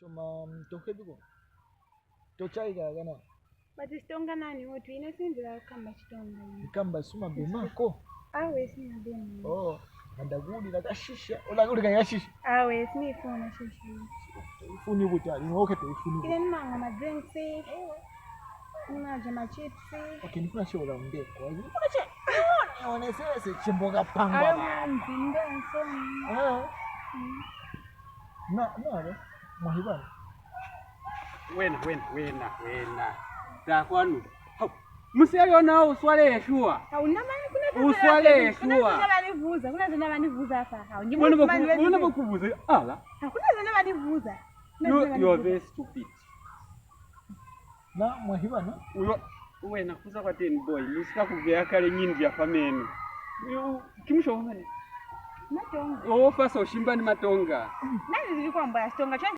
Choma mtoke biko. Tochaiga gana. Bati sitonga nani wotu inasinzira kamba chitonga. Kamba suma bemako. Awe sina bema. Oh, andaguli nakashisha. Olaguli kanyashisha. Awe sini fona shisha. Funi butali, ngoke to funi. Ile manga ma drinks. Nina jama chips. Okay, nifuna shola ndeko. Nifuna che. Nione sese chimboga pangwa. Awe mzindo nsoni. Na, Mwahibana. Wena. Takwanu. Museli ona uswale yeshua. Hauna mani kuna uswale yeshua. Kuna zina banivuza hapa. Mbona bakuvuza? Ala. Kuna zina banivuza. You are very stupid. Na Mwahibana. Wena kuza kwa ten boy. Lusika kugea kale nyingi ya fameni. Kimusho ngani? Matonga. Oh, fasa ushimba ni matonga. Nani zilikuwa mbaya? Stonga